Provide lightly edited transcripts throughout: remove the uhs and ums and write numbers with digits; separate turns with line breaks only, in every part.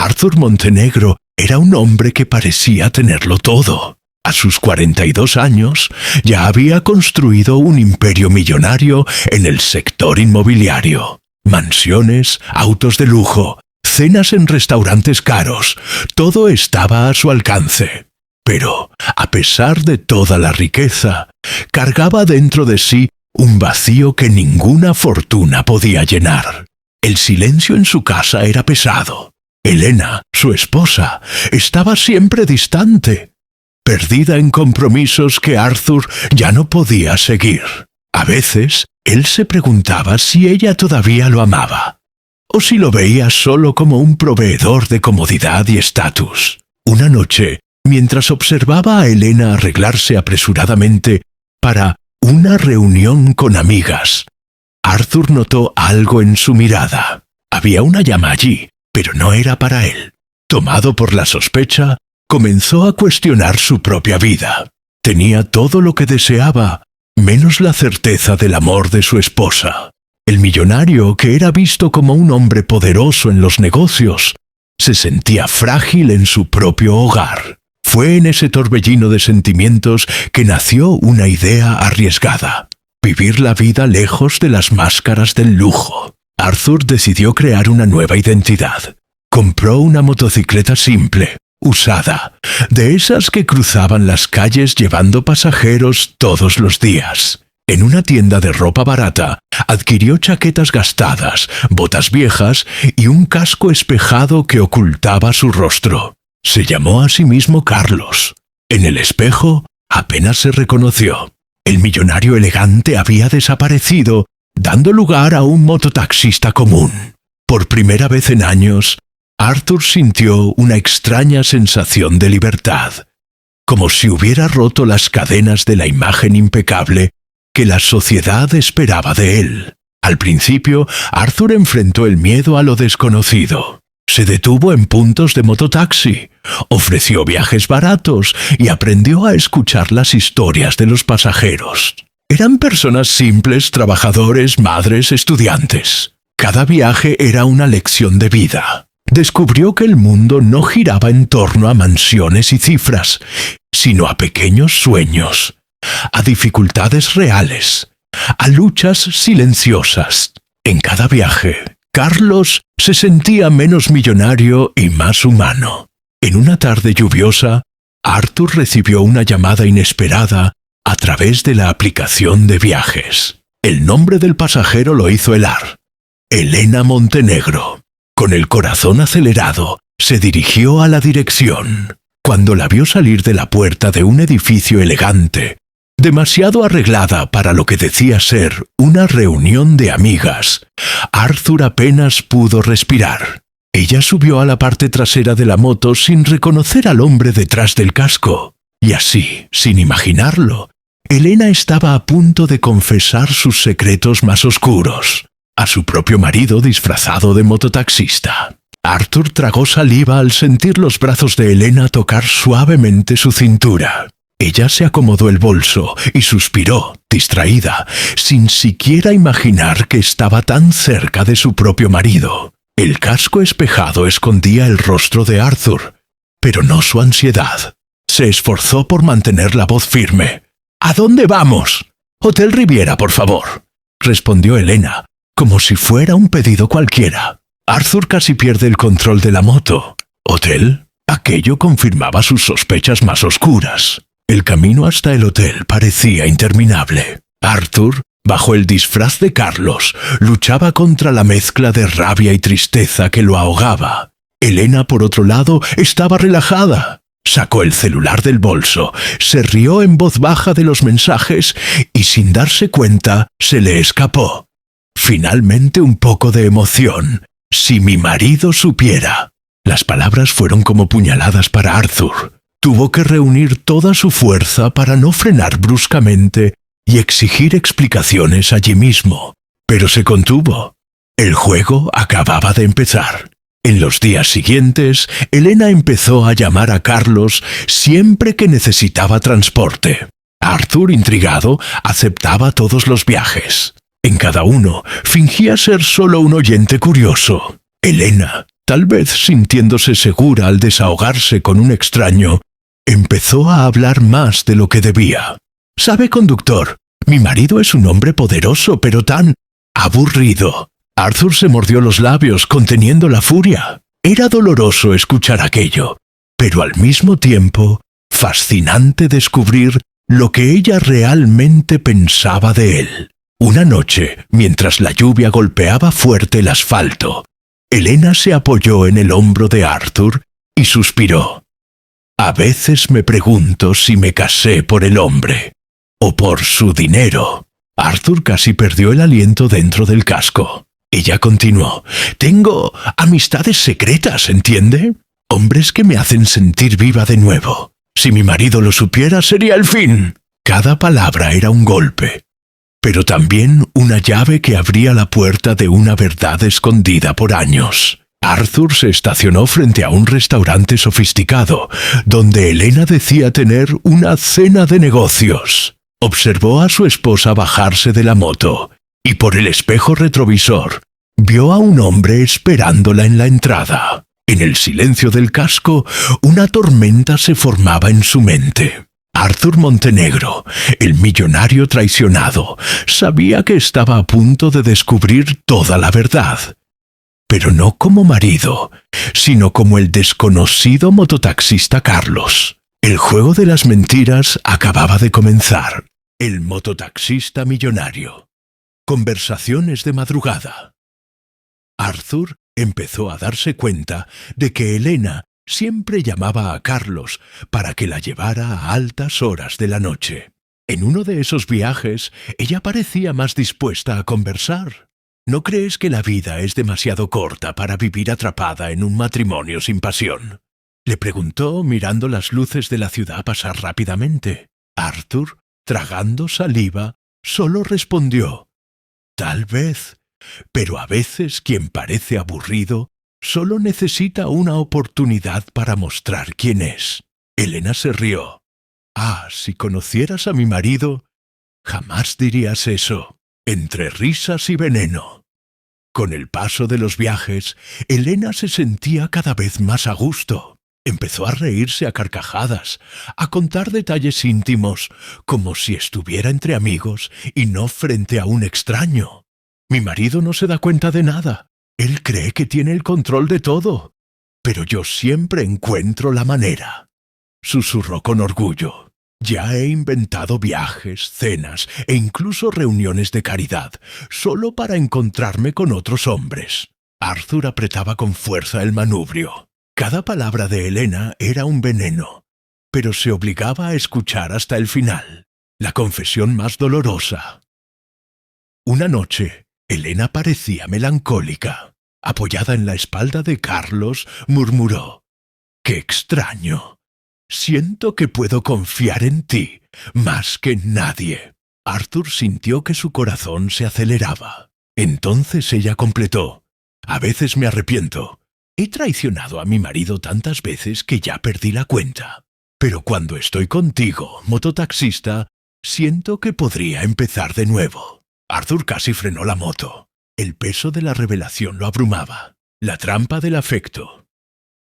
Arthur Montenegro era un hombre que parecía tenerlo todo. A sus 42 años ya había construido un imperio millonario en el sector inmobiliario. Mansiones, autos de lujo, cenas en restaurantes caros, todo estaba a su alcance. Pero, a pesar de toda la riqueza, cargaba dentro de sí un vacío que ninguna fortuna podía llenar. El silencio en su casa era pesado. Elena, su esposa, estaba siempre distante, perdida en compromisos que Arthur ya no podía seguir. A veces, él se preguntaba si ella todavía lo amaba, o si lo veía solo como un proveedor de comodidad y estatus. Una noche, mientras observaba a Elena arreglarse apresuradamente para una reunión con amigas, Arthur notó algo en su mirada. Había una llama allí, pero no era para él. Tomado por la sospecha, comenzó a cuestionar su propia vida. Tenía todo lo que deseaba, menos la certeza del amor de su esposa. El millonario, que era visto como un hombre poderoso en los negocios, se sentía frágil en su propio hogar. Fue en ese torbellino de sentimientos que nació una idea arriesgada: vivir la vida lejos de las máscaras del lujo. Arthur decidió crear una nueva identidad. Compró una motocicleta simple, usada, de esas que cruzaban las calles llevando pasajeros todos los días. En una tienda de ropa barata, adquirió chaquetas gastadas, botas viejas y un casco espejado que ocultaba su rostro. Se llamó a sí mismo Carlos. En el espejo apenas se reconoció. El millonario elegante había desaparecido, dando lugar a un mototaxista común. Por primera vez en años, Arthur sintió una extraña sensación de libertad, como si hubiera roto las cadenas de la imagen impecable que la sociedad esperaba de él. Al principio, Arthur enfrentó el miedo a lo desconocido. Se detuvo en puntos de mototaxi, ofreció viajes baratos y aprendió a escuchar las historias de los pasajeros. Eran personas simples, trabajadores, madres, estudiantes. Cada viaje era una lección de vida. Descubrió que el mundo no giraba en torno a mansiones y cifras, sino a pequeños sueños, a dificultades reales, a luchas silenciosas. En cada viaje, Carlos se sentía menos millonario y más humano. En una tarde lluviosa, Arthur recibió una llamada inesperada a través de la aplicación de viajes. El nombre del pasajero lo hizo helar: Elena Montenegro. Con el corazón acelerado, se dirigió a la dirección. Cuando la vio salir de la puerta de un edificio elegante, demasiado arreglada para lo que decía ser una reunión de amigas, Arthur apenas pudo respirar. Ella subió a la parte trasera de la moto sin reconocer al hombre detrás del casco. Y así, sin imaginarlo, Elena estaba a punto de confesar sus secretos más oscuros a su propio marido disfrazado de mototaxista. Arthur tragó saliva al sentir los brazos de Elena tocar suavemente su cintura. Ella se acomodó el bolso y suspiró, distraída, sin siquiera imaginar que estaba tan cerca de su propio marido. El casco espejado escondía el rostro de Arthur, pero no su ansiedad. Se esforzó por mantener la voz firme. «¿A dónde vamos?» «Hotel Riviera, por favor», respondió Elena, como si fuera un pedido cualquiera. Arthur casi pierde el control de la moto. ¿Hotel? Aquello confirmaba sus sospechas más oscuras. El camino hasta el hotel parecía interminable. Arthur, bajo el disfraz de Carlos, luchaba contra la mezcla de rabia y tristeza que lo ahogaba. Elena, por otro lado, estaba relajada. Sacó el celular del bolso, se rió en voz baja de los mensajes y, sin darse cuenta, se le escapó. Finalmente un poco de emoción. «Si mi marido supiera». Las palabras fueron como puñaladas para Arthur. Tuvo que reunir toda su fuerza para no frenar bruscamente y exigir explicaciones allí mismo. Pero se contuvo. El juego acababa de empezar. En los días siguientes, Elena empezó a llamar a Carlos siempre que necesitaba transporte. Arthur, intrigado, aceptaba todos los viajes. En cada uno, fingía ser solo un oyente curioso. Elena, Tal vez sintiéndose segura al desahogarse con un extraño, empezó a hablar más de lo que debía. «¿Sabe, conductor? Mi marido es un hombre poderoso, pero tan aburrido». Arthur se mordió los labios, conteniendo la furia. Era doloroso escuchar aquello, pero al mismo tiempo fascinante descubrir lo que ella realmente pensaba de él. Una noche, mientras la lluvia golpeaba fuerte el asfalto, Elena se apoyó en el hombro de Arthur y suspiró. «A veces me pregunto si me casé por el hombre o por su dinero». Arthur casi perdió el aliento dentro del casco. Ella continuó. «Tengo amistades secretas, ¿entiende? Hombres que me hacen sentir viva de nuevo. Si mi marido lo supiera, sería el fin». Cada palabra era un golpe, pero también una llave que abría la puerta de una verdad escondida por años. Arthur se estacionó frente a un restaurante sofisticado, donde Elena decía tener una cena de negocios. Observó a su esposa bajarse de la moto, y por el espejo retrovisor vio a un hombre esperándola en la entrada. En el silencio del casco, una tormenta se formaba en su mente. Arthur Montenegro, el millonario traicionado, sabía que estaba a punto de descubrir toda la verdad. Pero no como marido, sino como el desconocido mototaxista Carlos. El juego de las mentiras acababa de comenzar. El mototaxista millonario. Conversaciones de madrugada. Arthur empezó a darse cuenta de que Elena siempre llamaba a Carlos para que la llevara a altas horas de la noche. En uno de esos viajes, ella parecía más dispuesta a conversar. ¿No crees que la vida es demasiado corta para vivir atrapada en un matrimonio sin pasión?, le preguntó mirando las luces de la ciudad pasar rápidamente. Arthur, tragando saliva, solo respondió: «Tal vez, pero a veces quien parece aburrido solo necesita una oportunidad para mostrar quién es». Elena se rió. «Ah, si conocieras a mi marido, jamás dirías eso». Entre risas y veneno. Con el paso de los viajes, Elena se sentía cada vez más a gusto. Empezó a reírse a carcajadas, a contar detalles íntimos, como si estuviera entre amigos y no frente a un extraño. «Mi marido no se da cuenta de nada. Él cree que tiene el control de todo. Pero yo siempre encuentro la manera», susurró con orgullo. «Ya he inventado viajes, cenas e incluso reuniones de caridad, solo para encontrarme con otros hombres». Arthur apretaba con fuerza el manubrio. Cada palabra de Elena era un veneno, pero se obligaba a escuchar hasta el final. La confesión más dolorosa. Una noche, Elena parecía melancólica. Apoyada en la espalda de Carlos, murmuró: «Qué extraño. Siento que puedo confiar en ti más que en nadie». Arthur sintió que su corazón se aceleraba. Entonces ella completó: «A veces me arrepiento. He traicionado a mi marido tantas veces que ya perdí la cuenta. Pero cuando estoy contigo, mototaxista, siento que podría empezar de nuevo». Arthur casi frenó la moto. El peso de la revelación lo abrumaba. La trampa del afecto.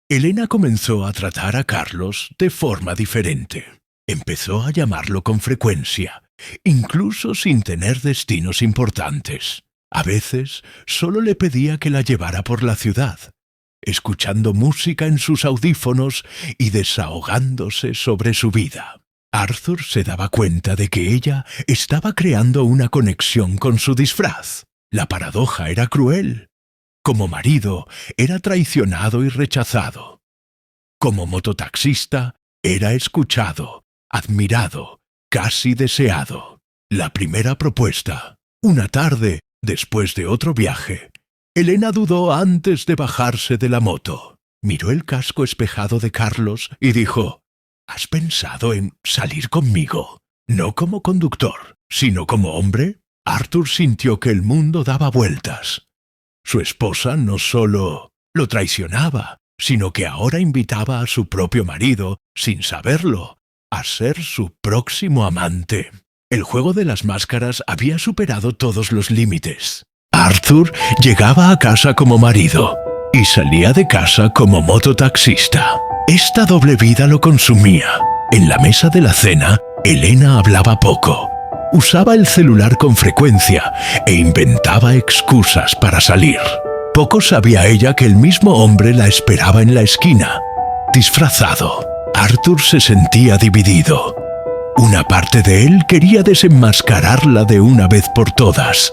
Elena comenzó a tratar a Carlos de forma diferente. Empezó a llamarlo con frecuencia, incluso sin tener destinos importantes. A veces solo le pedía que la llevara por la ciudad, escuchando música en sus audífonos y desahogándose sobre su vida. Arthur se daba cuenta de que ella estaba creando una conexión con su disfraz. La paradoja era cruel. Como marido, era traicionado y rechazado. Como mototaxista, era escuchado, admirado, casi deseado. La primera propuesta. Una tarde, después de otro viaje, Elena dudó antes de bajarse de la moto. Miró el casco espejado de Carlos y dijo: «¿Has pensado en salir conmigo? No como conductor, sino como hombre». Arthur sintió que el mundo daba vueltas. Su esposa no solo lo traicionaba, sino que ahora invitaba a su propio marido, sin saberlo, a ser su próximo amante. El juego de las máscaras había superado todos los límites. Arthur llegaba a casa como marido, y salía de casa como mototaxista. Esta doble vida lo consumía. En la mesa de la cena, Elena hablaba poco. Usaba el celular con frecuencia e inventaba excusas para salir. Poco sabía ella que el mismo hombre la esperaba en la esquina, disfrazado. Arthur se sentía dividido. Una parte de él quería desenmascararla de una vez por todas.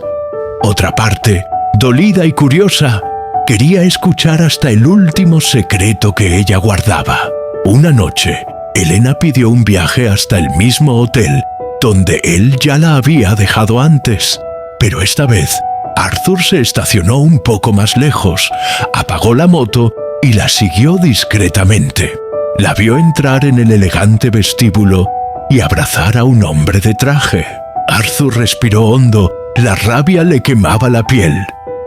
Otra parte, dolida y curiosa, quería escuchar hasta el último secreto que ella guardaba. Una noche, Elena pidió un viaje hasta el mismo hotel donde él ya la había dejado antes. Pero esta vez, Arthur se estacionó un poco más lejos, apagó la moto y la siguió discretamente. La vio entrar en el elegante vestíbulo y abrazar a un hombre de traje. Arthur respiró hondo, la rabia le quemaba la piel.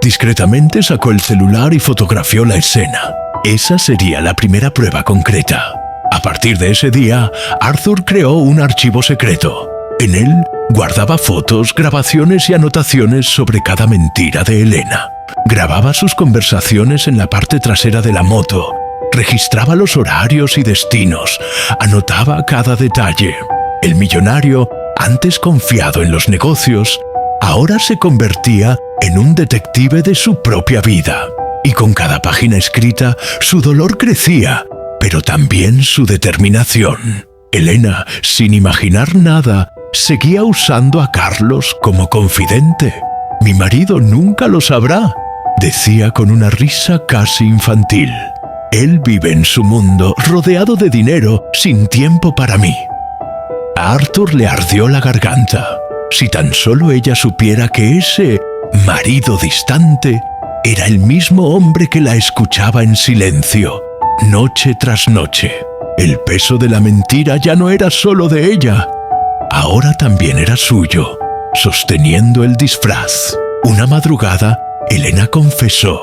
Discretamente sacó el celular y fotografió la escena. Esa sería la primera prueba concreta. A partir de ese día, Arthur creó un archivo secreto. En él guardaba fotos, grabaciones y anotaciones sobre cada mentira de Elena. Grababa sus conversaciones en la parte trasera de la moto, registraba los horarios y destinos, anotaba cada detalle. El millonario, antes confiado en los negocios, ahora se convertía en un detective de su propia vida. Y con cada página escrita, su dolor crecía, pero también su determinación. Elena, sin imaginar nada, seguía usando a Carlos como confidente. «Mi marido nunca lo sabrá», decía con una risa casi infantil. «Él vive en su mundo, rodeado de dinero, sin tiempo para mí». A Arthur le ardió la garganta. Si tan solo ella supiera que ese marido distante era el mismo hombre que la escuchaba en silencio, noche tras noche. El peso de la mentira ya no era solo de ella, ahora también era suyo, sosteniendo el disfraz. Una madrugada, Elena confesó: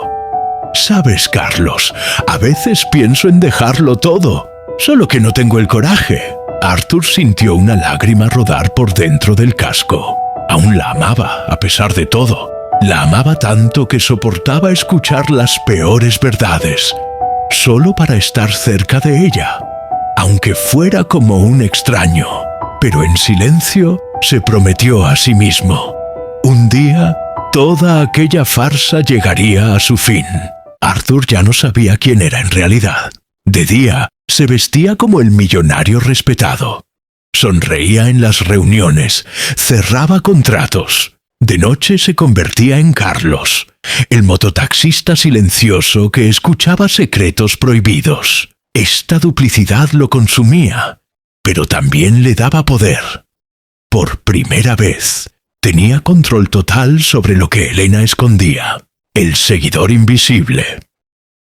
«Sabes, Carlos, a veces pienso en dejarlo todo, solo que no tengo el coraje». Arthur sintió una lágrima rodar por dentro del casco. Aún la amaba, a pesar de todo. La amaba tanto que soportaba escuchar las peores verdades, solo para estar cerca de ella, aunque fuera como un extraño. Pero en silencio se prometió a sí mismo: un día toda aquella farsa llegaría a su fin. Arthur ya no sabía quién era en realidad. De día, se vestía como el millonario respetado. Sonreía en las reuniones, cerraba contratos. De noche se convertía en Carlos, el mototaxista silencioso que escuchaba secretos prohibidos. Esta duplicidad lo consumía, pero también le daba poder. Por primera vez, tenía control total sobre lo que Elena escondía. El seguidor invisible.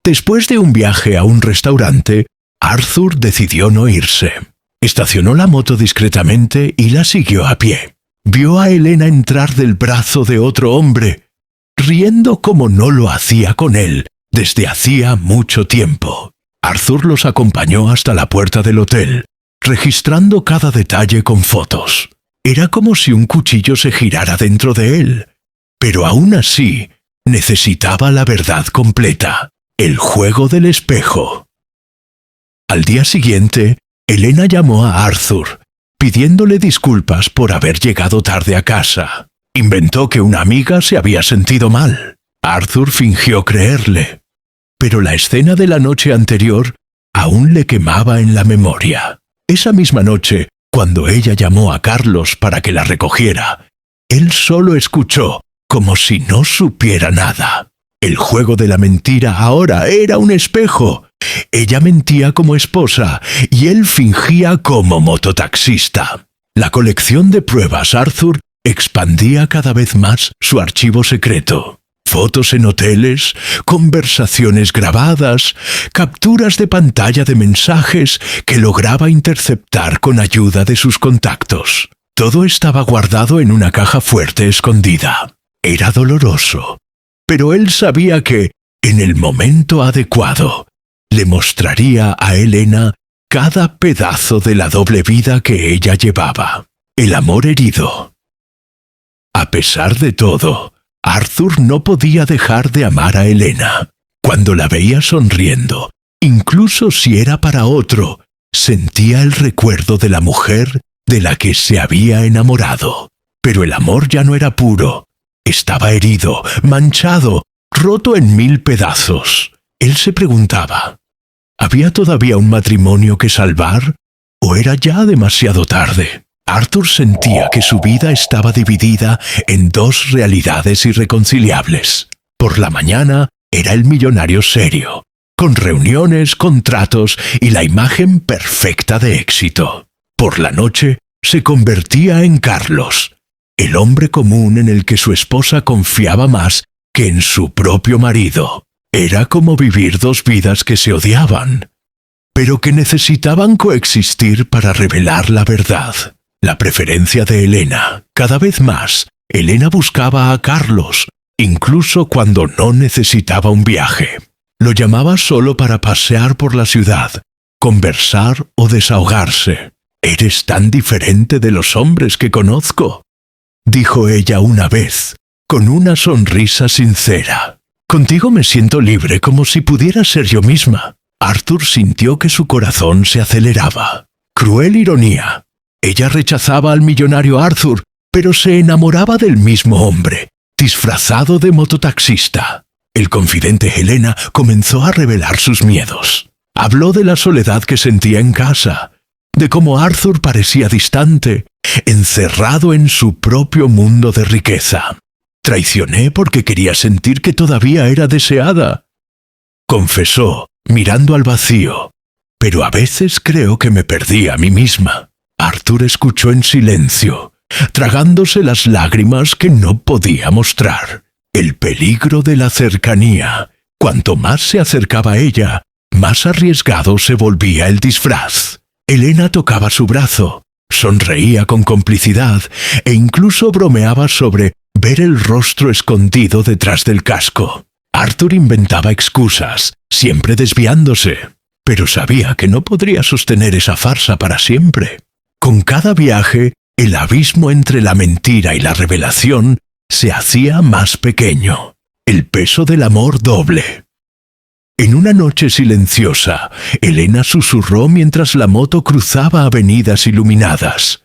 Después de un viaje a un restaurante, Arthur decidió no irse. Estacionó la moto discretamente y la siguió a pie. Vio a Elena entrar del brazo de otro hombre, riendo como no lo hacía con él desde hacía mucho tiempo. Arthur los acompañó hasta la puerta del hotel, registrando cada detalle con fotos. Era como si un cuchillo se girara dentro de él, pero aún así necesitaba la verdad completa. El juego del espejo. Al día siguiente, Elena llamó a Arthur, pidiéndole disculpas por haber llegado tarde a casa. Inventó que una amiga se había sentido mal. Arthur fingió creerle, pero la escena de la noche anterior aún le quemaba en la memoria. Esa misma noche, cuando ella llamó a Carlos para que la recogiera, él solo escuchó, como si no supiera nada. El juego de la mentira ahora era un espejo. Ella mentía como esposa y él fingía como mototaxista. La colección de pruebas Arthur expandía cada vez más su archivo secreto. Fotos en hoteles, conversaciones grabadas, capturas de pantalla de mensajes que lograba interceptar con ayuda de sus contactos. Todo estaba guardado en una caja fuerte escondida. Era doloroso, pero él sabía que, en el momento adecuado, le mostraría a Elena cada pedazo de la doble vida que ella llevaba. El amor herido. A pesar de todo, Arthur no podía dejar de amar a Elena. Cuando la veía sonriendo, incluso si era para otro, sentía el recuerdo de la mujer de la que se había enamorado. Pero el amor ya no era puro. Estaba herido, manchado, roto en 1000 pedazos. Él se preguntaba, ¿había todavía un matrimonio que salvar? ¿O era ya demasiado tarde? Arthur sentía que su vida estaba dividida en 2 realidades irreconciliables. Por la mañana era el millonario serio, con reuniones, contratos y la imagen perfecta de éxito. Por la noche se convertía en Carlos, el hombre común en el que su esposa confiaba más que en su propio marido. Era como vivir 2 vidas que se odiaban, pero que necesitaban coexistir para revelar la verdad. La preferencia de Elena. Cada vez más, Elena buscaba a Carlos, incluso cuando no necesitaba un viaje. Lo llamaba solo para pasear por la ciudad, conversar o desahogarse. «Eres tan diferente de los hombres que conozco», dijo ella una vez, con una sonrisa sincera. «Contigo me siento libre como si pudiera ser yo misma». Arthur sintió que su corazón se aceleraba. Cruel ironía. Ella rechazaba al millonario Arthur, pero se enamoraba del mismo hombre, disfrazado de mototaxista. El confidente Helena comenzó a revelar sus miedos. Habló de la soledad que sentía en casa, de cómo Arthur parecía distante, encerrado en su propio mundo de riqueza. «Traicioné porque quería sentir que todavía era deseada», confesó, mirando al vacío. «Pero a veces creo que me perdí a mí misma». Arthur escuchó en silencio, tragándose las lágrimas que no podía mostrar. El peligro de la cercanía. Cuanto más se acercaba a ella, más arriesgado se volvía el disfraz. Elena tocaba su brazo, sonreía con complicidad e incluso bromeaba sobre ver el rostro escondido detrás del casco. Arthur inventaba excusas, siempre desviándose, pero sabía que no podría sostener esa farsa para siempre. Con cada viaje, el abismo entre la mentira y la revelación se hacía más pequeño. El peso del amor doble. En una noche silenciosa, Elena susurró mientras la moto cruzaba avenidas iluminadas.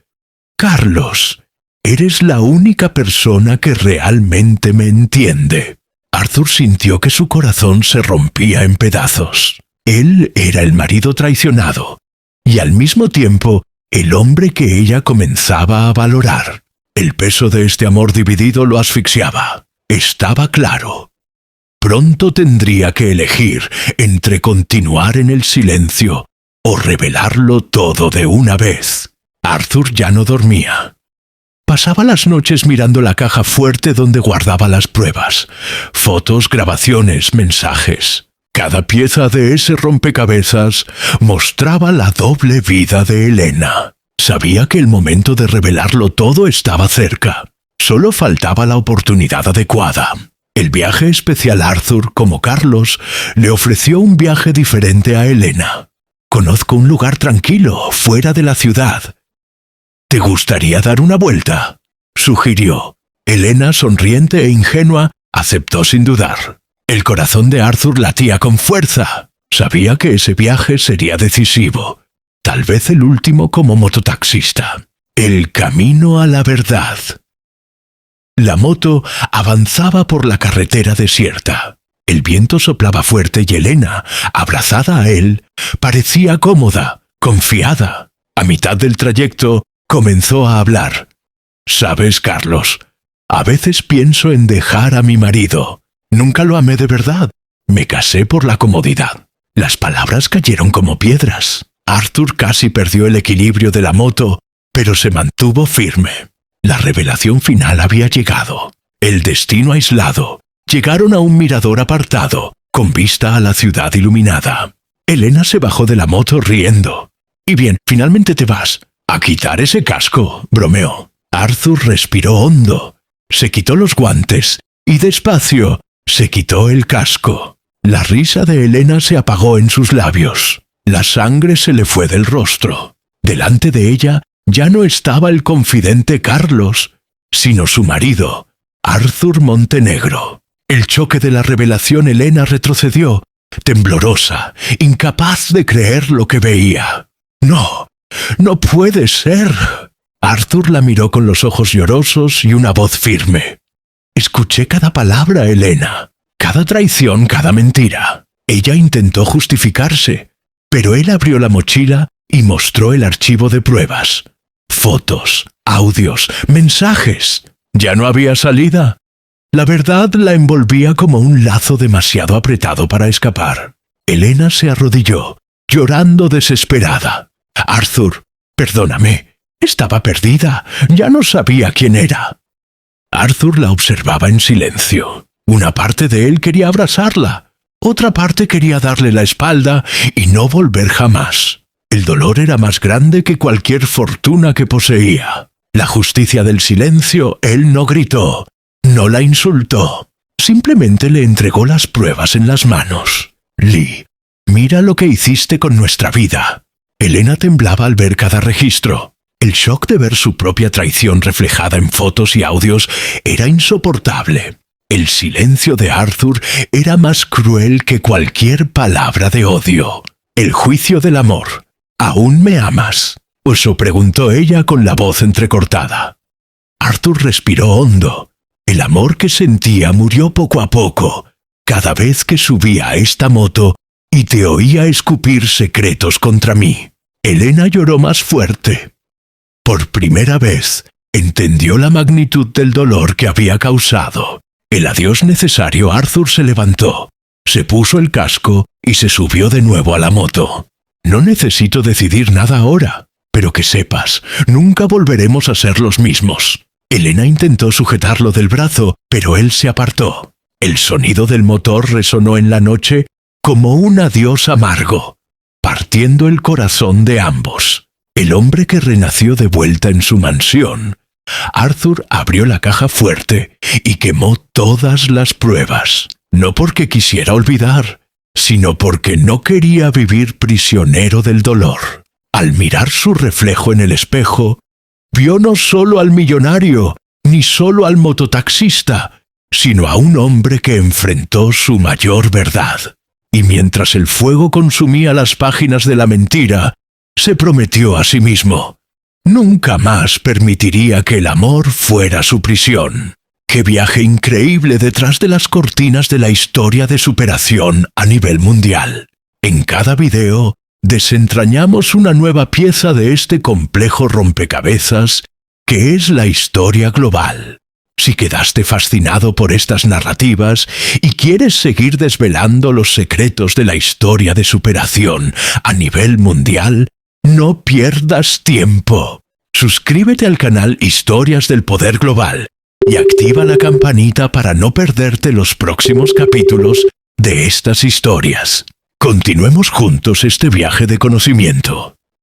«Carlos, eres la única persona que realmente me entiende». Arthur sintió que su corazón se rompía en pedazos. Él era el marido traicionado, y al mismo tiempo el hombre que ella comenzaba a valorar. El peso de este amor dividido lo asfixiaba. Estaba claro. Pronto tendría que elegir entre continuar en el silencio o revelarlo todo de una vez. Arthur ya no dormía. Pasaba las noches mirando la caja fuerte donde guardaba las pruebas. Fotos, grabaciones, mensajes. Cada pieza de ese rompecabezas mostraba la doble vida de Elena. Sabía que el momento de revelarlo todo estaba cerca. Solo faltaba la oportunidad adecuada. El viaje especial Arthur, como Carlos, le ofreció un viaje diferente a Elena. «Conozco un lugar tranquilo, fuera de la ciudad. ¿Te gustaría dar una vuelta?», sugirió. Elena, sonriente e ingenua, aceptó sin dudar. El corazón de Arthur latía con fuerza. Sabía que ese viaje sería decisivo, tal vez el último como mototaxista. El camino a la verdad. La moto avanzaba por la carretera desierta. El viento soplaba fuerte y Elena, abrazada a él, parecía cómoda, confiada. A mitad del trayecto, comenzó a hablar. «Sabes, Carlos, a veces pienso en dejar a mi marido. Nunca lo amé de verdad. Me casé por la comodidad». Las palabras cayeron como piedras. Arthur casi perdió el equilibrio de la moto, pero se mantuvo firme. La revelación final había llegado. El destino aislado. Llegaron a un mirador apartado, con vista a la ciudad iluminada. Elena se bajó de la moto riendo. «Y bien, finalmente te vas. A quitar ese casco», bromeó. Arthur respiró hondo. Se quitó los guantes y despacio se quitó el casco. La risa de Elena se apagó en sus labios. La sangre se le fue del rostro. Delante de ella ya no estaba el confidente Carlos, sino su marido, Arthur Montenegro. el choque de la revelación, Elena retrocedió, temblorosa, incapaz de creer lo que veía. «No, no puede ser». Arthur la miró con los ojos llorosos y una voz firme. «Escuché cada palabra, Elena, cada traición, cada mentira». Ella intentó justificarse, pero él abrió la mochila y mostró el archivo de pruebas. Fotos, audios, mensajes. Ya no había salida. La verdad la envolvía como un lazo demasiado apretado para escapar. Elena se arrodilló, llorando desesperada. «Arthur, perdóname. Estaba perdida. Ya no sabía quién era». Arthur la observaba en silencio. Una parte de él quería abrazarla. Otra parte quería darle la espalda y no volver jamás. El dolor era más grande que cualquier fortuna que poseía. La justicia del silencio, él no gritó, no la insultó. Simplemente le entregó las pruebas en las manos. «Lee, mira lo que hiciste con nuestra vida». Elena temblaba al ver cada registro. El shock de ver su propia traición reflejada en fotos y audios era insoportable. El silencio de Arthur era más cruel que cualquier palabra de odio. El juicio del amor. «¿Aún me amas?», osó preguntó ella con la voz entrecortada. Arthur respiró hondo. El amor que sentía murió poco a poco, cada vez que subía a esta moto y te oía escupir secretos contra mí. Elena lloró más fuerte. Por primera vez, entendió la magnitud del dolor que había causado. El adiós necesario, Arthur se levantó, se puso el casco y se subió de nuevo a la moto. «No necesito decidir nada ahora, pero que sepas, nunca volveremos a ser los mismos». Elena intentó sujetarlo del brazo, pero él se apartó. El sonido del motor resonó en la noche como un adiós amargo, partiendo el corazón de ambos. El hombre que renació de vuelta en su mansión. Arthur abrió la caja fuerte y quemó todas las pruebas, no porque quisiera olvidar, sino porque no quería vivir prisionero del dolor. Al mirar su reflejo en el espejo, vio no solo al millonario, ni solo al mototaxista, sino a un hombre que enfrentó su mayor verdad. Y mientras el fuego consumía las páginas de la mentira, se prometió a sí mismo: nunca más permitiría que el amor fuera su prisión. ¡Qué viaje increíble detrás de las cortinas de la historia de superación a nivel mundial! En cada video, desentrañamos una nueva pieza de este complejo rompecabezas que es la historia global. Si quedaste fascinado por estas narrativas y quieres seguir desvelando los secretos de la historia de superación a nivel mundial, no pierdas tiempo. Suscríbete al canal Historias del Poder Global y activa la campanita para no perderte los próximos capítulos de estas historias. Continuemos juntos este viaje de conocimiento.